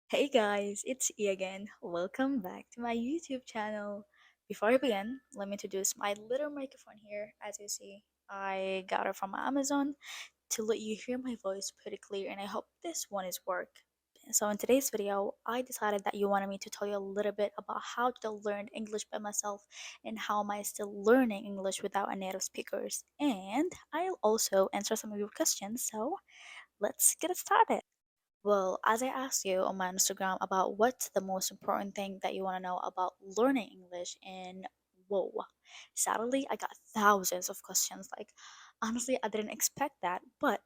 Hey guys, it's E again. Welcome back to my YouTube channel. Before I begin, let me introduce my little microphone here. As you see, I got it from Amazon to let you hear my voice pretty clear, and I hope this one is work. So in today's video, I decided that you wanted me to tell you a little bit about how to learn English by myself and how am I still learning English without a native speakers. And I'll also answer some of your questions. So let's get it started. Well, as I asked you on my Instagram about what's the most important thing that you want to know about learning English, and whoa, sadly, I got thousands of questions. Like, honestly, I didn't expect that, but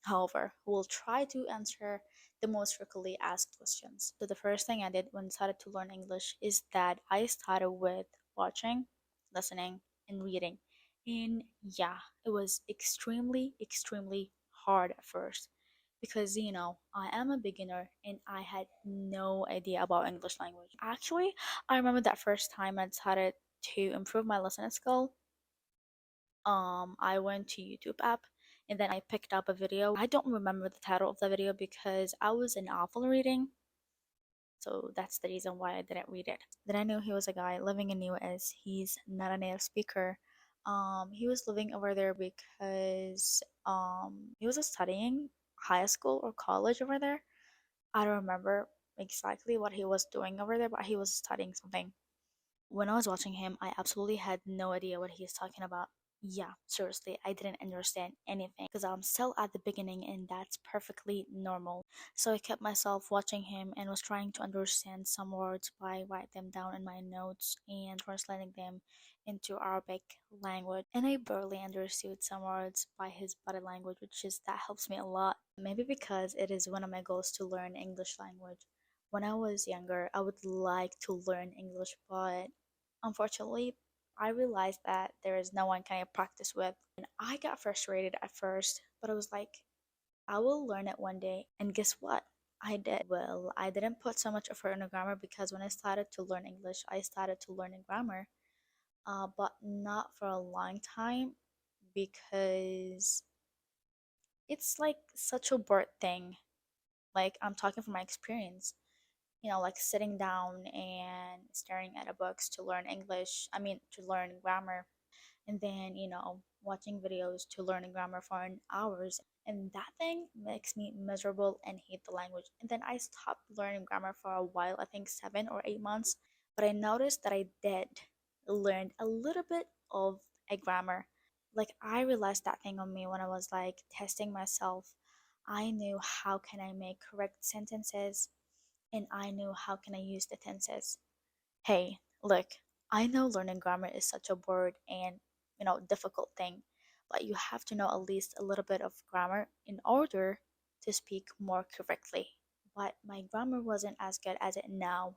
however, we'll try to answer the most frequently asked questions. So, the first thing I did when I started to learn English is that I started with watching, listening, and reading. And yeah, it was extremely hard at first because I am a beginner and I had no idea about English language. Actually, I remember that first time I decided to improve my listening skill. I went to YouTube app and then I picked up a video. I don't remember the title of the video because I was in awful reading, so that's the reason why I didn't read it. Then I knew he was a guy living in US. He's not a native speaker. He was living over there because he was studying high school or college over there. I don't remember exactly what he was doing over there, but he was studying something. When I was watching him, I absolutely had no idea what he was talking about. Yeah, seriously, I didn't understand anything because I'm still at the beginning and that's perfectly normal. So I kept myself watching him and was trying to understand some words by writing them down in my notes and translating them into Arabic language. And I barely understood some words by his body language, which is that helps me a lot. Maybe because it is one of my goals to learn English language. When I was younger, I would like to learn English, but unfortunately, I realized that there is no one can I practice with. And I got frustrated at first, but I was like, I will learn it one day. And guess what? I did. Well, I didn't put so much effort into grammar because when I started to learn English, I started to learn in grammar, but not for a long time because it's like such a bored thing. Like, I'm talking from my experience. Like sitting down and staring at a books to learn English, to learn grammar, and then, watching videos to learn grammar for an hours. And that thing makes me miserable and hate the language. And then I stopped learning grammar for a while, I think 7 or 8 months, but I noticed that I did learn a little bit of a grammar. Like I realized that thing on me when I was like testing myself. I knew how can I make correct sentences and I knew how can I use the tenses. Hey, look, I know learning grammar is such a word and difficult thing, but you have to know at least a little bit of grammar in order to speak more correctly. But my grammar wasn't as good as it now.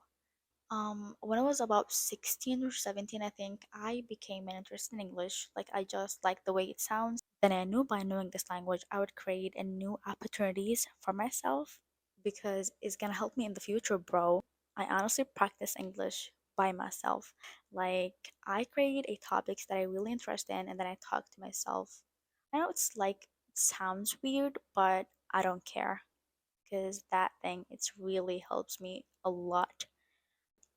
When I was about 16 or 17, I think I became an interest in English. Like I just liked the way it sounds. Then I knew by knowing this language, I would create a new opportunities for myself because it's gonna help me in the future, bro. I honestly practice English by myself. Like I create a topics that I really interested in and then I talk to myself. I know it's like it sounds weird, but I don't care because that thing it's really helps me a lot.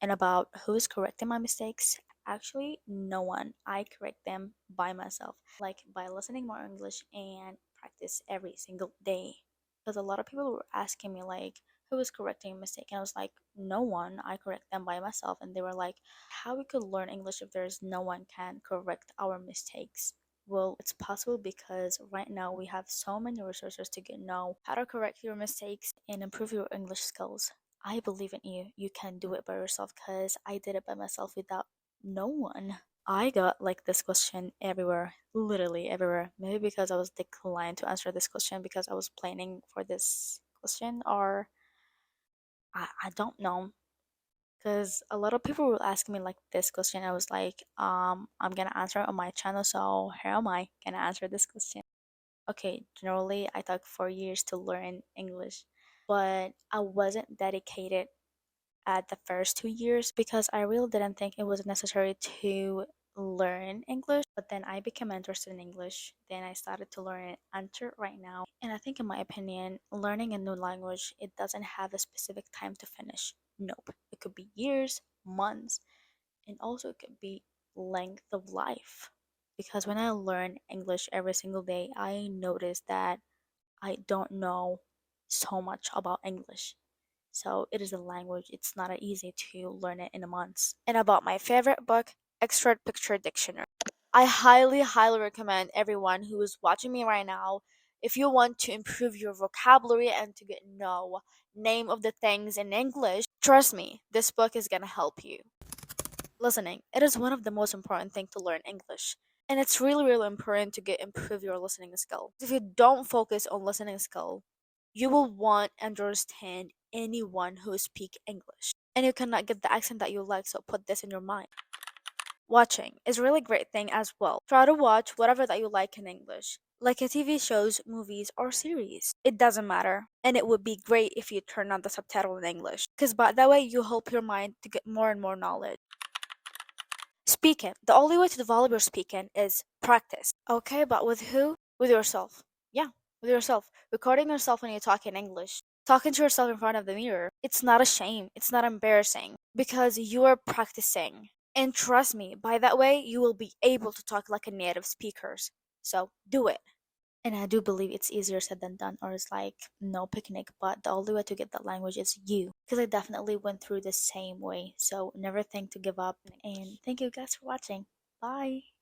And about who's correcting my mistakes, actually no one. I correct them by myself, like by listening more English and practice every single day. Because a lot of people were asking me like who is correcting a mistake, and I was like no one. I correct them by myself. And they were like how we could learn English if there's no one can correct our mistakes. Well, it's possible because right now we have so many resources to get know how to correct your mistakes and improve your English skills. I believe in you. You can do it by yourself because I did it by myself without no one. I got like this question everywhere, literally everywhere. Maybe because I was declined to answer this question because I was planning for this question, or I don't know. Because a lot of people will ask me like this question. I was like, I'm gonna answer it on my channel, so here am I gonna answer this question. Okay, generally, I took 4 years to learn English, but I wasn't dedicated at the first 2 years because I really didn't think it was necessary to learn English, but then I became interested in English. Then I started to learn it until right now. And I think, in my opinion, learning a new language, it doesn't have a specific time to finish. Nope. It could be years, months, and also it could be length of life. Because when I learn English every single day, I notice that I don't know so much about English. So it is a language, it's not easy to learn it in a month. And about my favorite book, Extra Picture Dictionary. I highly recommend everyone who is watching me right now, if you want to improve your vocabulary and to get know name of the things in English, trust me, this book is gonna help you. Listening, it is one of the most important things to learn English. And it's really important to get improve your listening skill. If you don't focus on listening skill, you will want and understand anyone who speak English. And you cannot get the accent that you like, so put this in your mind. Watching is a really great thing as well. Try to watch whatever that you like in English, like a TV shows, movies, or series. It doesn't matter. And it would be great if you turn on the subtitle in English, because by that way you help your mind to get more and more knowledge. Speaking. The only way to develop your speaking is practice. Okay, but with who? With yourself. Yeah, with yourself. Recording yourself when you talk in English. Talking to yourself in front of the mirror. It's not a shame. It's not embarrassing. Because you are practicing. And trust me, by that way, you will be able to talk like a native speaker. So, do it. And I do believe it's easier said than done, or it's like no picnic, but the only way to get that language is you. Because I definitely went through the same way, so never think to give up. And thank you guys for watching. Bye.